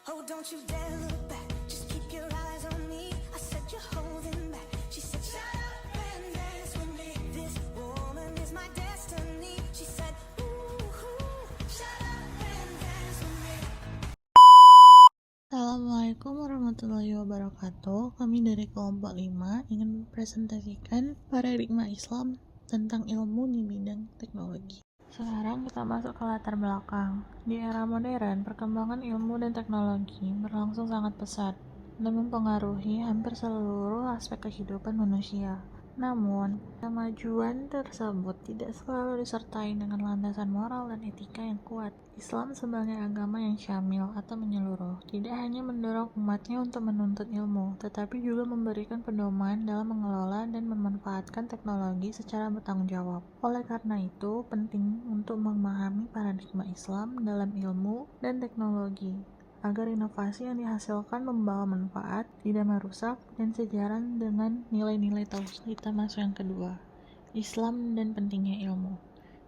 Oh, don't you dare look back. Just keep your eyes on me. I said you're holding back. She said, shut up and dance with me. This woman is my destiny. She said, shut up and dance with me. Assalamualaikum warahmatullahi wabarakatuh. Kami dari kelompok 5 ingin mempresentasikan paradigma Islam tentang ilmu di bidang teknologi. Sekarang kita masuk ke latar belakang. Di era modern, perkembangan ilmu dan teknologi berlangsung sangat pesat dan mempengaruhi hampir seluruh aspek kehidupan manusia. Namun, kemajuan tersebut tidak selalu disertai dengan landasan moral dan etika yang kuat. Islam sebagai agama yang syamil atau menyeluruh tidak hanya mendorong umatnya untuk menuntut ilmu, tetapi juga memberikan pedoman dalam mengelola dan memanfaatkan teknologi secara bertanggung jawab. Oleh karena itu, penting untuk memahami paradigma Islam dalam ilmu dan teknologi agar inovasi yang dihasilkan membawa manfaat, tidak merusak, dan sejalan dengan nilai-nilai tauhid. Kita masuk yang kedua, Islam dan pentingnya ilmu.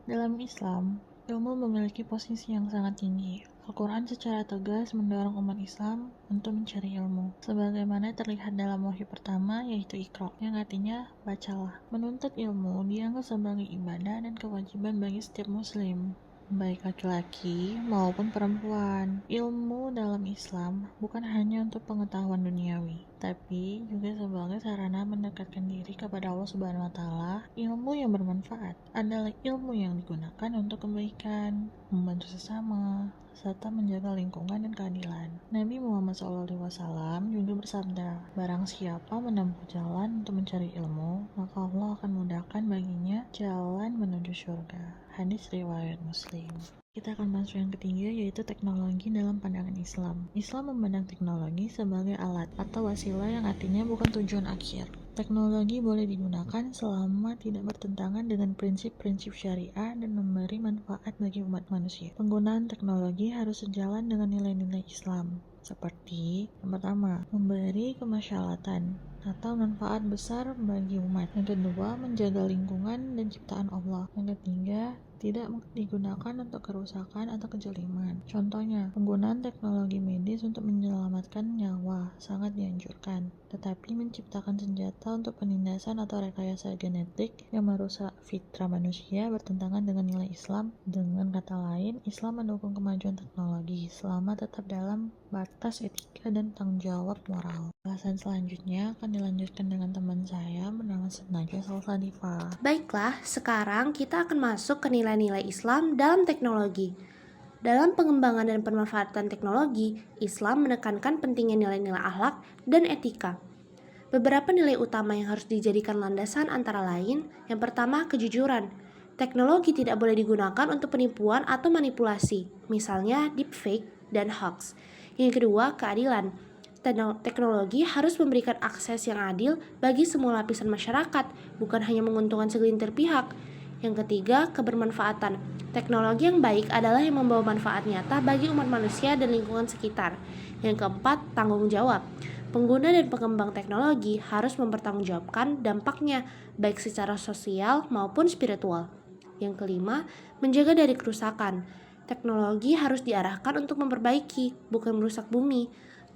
Dalam Islam, ilmu memiliki posisi yang sangat tinggi. Al-Quran secara tegas mendorong umat Islam untuk mencari ilmu, sebagaimana terlihat dalam wahyu pertama, yaitu Iqra, yang artinya bacalah. Menuntut ilmu dianggap sebagai ibadah dan kewajiban bagi setiap muslim, baik laki-laki maupun perempuan. Ilmu dalam Islam bukan hanya untuk pengetahuan duniawi, tapi juga sebagai sarana mendekatkan diri kepada Allah Subhanahu wa Ta'ala. Ilmu yang bermanfaat adalah ilmu yang digunakan untuk kebaikan, membantu sesama, serta menjaga lingkungan dan keadilan. Nabi Muhammad SAW juga bersabda, barang siapa menempuh jalan untuk mencari ilmu, maka Allah akan mudahkan baginya jalan menuju surga. Hadis riwayat Muslim. Kita akan masuk yang ketiga, yaitu teknologi dalam pandangan Islam. Islam memandang teknologi sebagai alat atau wasilah yang artinya bukan tujuan akhir. Teknologi boleh digunakan selama tidak bertentangan dengan prinsip-prinsip syariah dan memberi manfaat bagi umat manusia. Penggunaan teknologi harus sejalan dengan nilai-nilai Islam, seperti yang pertama, memberi kemaslahatan atau manfaat besar bagi umat. Yang kedua, menjaga lingkungan dan ciptaan Allah. Yang ketiga, tidak digunakan untuk kerusakan atau kejoliman. Contohnya, penggunaan teknologi medis untuk menyelamatkan nyawa sangat dianjurkan, tetapi menciptakan senjata untuk penindasan atau rekayasa genetik yang merusak fitrah manusia bertentangan dengan nilai Islam. Dengan kata lain, Islam mendukung kemajuan teknologi selama tetap dalam batas etika dan tanggung jawab moral. Bahasan selanjutnya akan dilanjutkan dengan teman saya bernama Najwa Salsadifa. Baiklah, sekarang kita akan masuk ke nilai-nilai Islam dalam teknologi. Dalam pengembangan dan pemanfaatan teknologi, Islam menekankan pentingnya nilai-nilai akhlak dan etika. Beberapa nilai utama yang harus dijadikan landasan antara lain, yang pertama, kejujuran. Teknologi tidak boleh digunakan untuk penipuan atau manipulasi, misalnya deepfake dan hoax. Yang kedua, keadilan. Teknologi harus memberikan akses yang adil bagi semua lapisan masyarakat, bukan hanya menguntungkan segelintir pihak. Yang ketiga, kebermanfaatan. Teknologi yang baik adalah yang membawa manfaat nyata bagi umat manusia dan lingkungan sekitar. Yang keempat, tanggung jawab. Pengguna dan pengembang teknologi harus mempertanggungjawabkan dampaknya, baik secara sosial maupun spiritual. Yang kelima, menjaga dari kerusakan. Teknologi harus diarahkan untuk memperbaiki, bukan merusak bumi.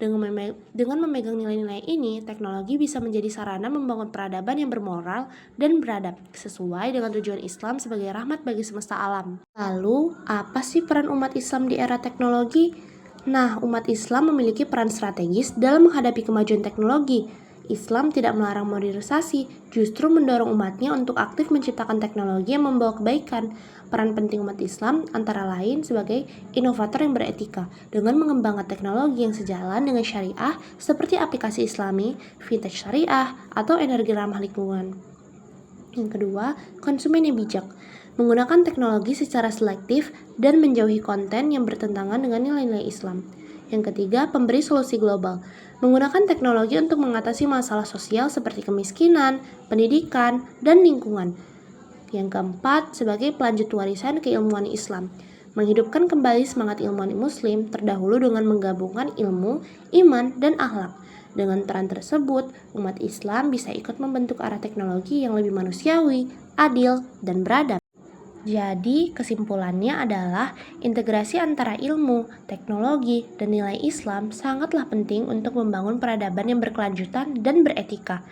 Dengan memegang nilai-nilai ini, teknologi bisa menjadi sarana membangun peradaban yang bermoral dan beradab, sesuai dengan tujuan Islam sebagai rahmat bagi semesta alam. Lalu, apa sih peran umat Islam di era teknologi? Nah, umat Islam memiliki peran strategis dalam menghadapi kemajuan teknologi. Islam tidak melarang modernisasi, justru mendorong umatnya untuk aktif menciptakan teknologi yang membawa kebaikan. Peran penting umat Islam antara lain sebagai inovator yang beretika dengan mengembangkan teknologi yang sejalan dengan syariah seperti aplikasi Islami, vintage syariah, atau energi ramah lingkungan. Yang kedua, konsumen yang bijak. Menggunakan teknologi secara selektif dan menjauhi konten yang bertentangan dengan nilai-nilai Islam. Yang ketiga, pemberi solusi global. Menggunakan teknologi untuk mengatasi masalah sosial seperti kemiskinan, pendidikan, dan lingkungan. Yang keempat, sebagai pelanjut warisan keilmuan Islam. Menghidupkan kembali semangat ilmuwan muslim terdahulu dengan menggabungkan ilmu, iman, dan akhlak. Dengan peran tersebut, umat Islam bisa ikut membentuk arah teknologi yang lebih manusiawi, adil, dan beradab. Jadi, kesimpulannya adalah integrasi antara ilmu, teknologi, dan nilai Islam sangatlah penting untuk membangun peradaban yang berkelanjutan dan beretika.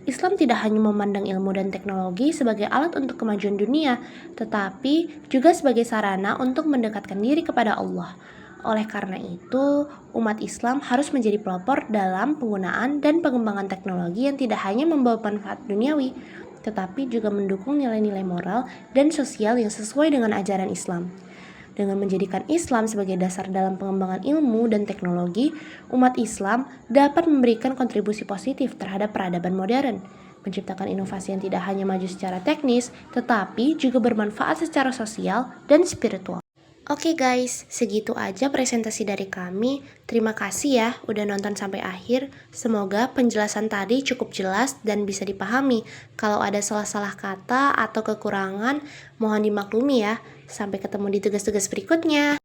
Islam tidak hanya memandang ilmu dan teknologi sebagai alat untuk kemajuan dunia, tetapi juga sebagai sarana untuk mendekatkan diri kepada Allah. Oleh karena itu, umat Islam harus menjadi pelopor dalam penggunaan dan pengembangan teknologi yang tidak hanya membawa manfaat duniawi, tetapi juga mendukung nilai-nilai moral dan sosial yang sesuai dengan ajaran Islam. Dengan menjadikan Islam sebagai dasar dalam pengembangan ilmu dan teknologi, umat Islam dapat memberikan kontribusi positif terhadap peradaban modern, menciptakan inovasi yang tidak hanya maju secara teknis, tetapi juga bermanfaat secara sosial dan spiritual. Oke guys, segitu aja presentasi dari kami. Terima kasih ya udah nonton sampai akhir. Semoga penjelasan tadi cukup jelas dan bisa dipahami. Kalau ada salah-salah kata atau kekurangan, mohon dimaklumi ya. Sampai ketemu di tugas-tugas berikutnya.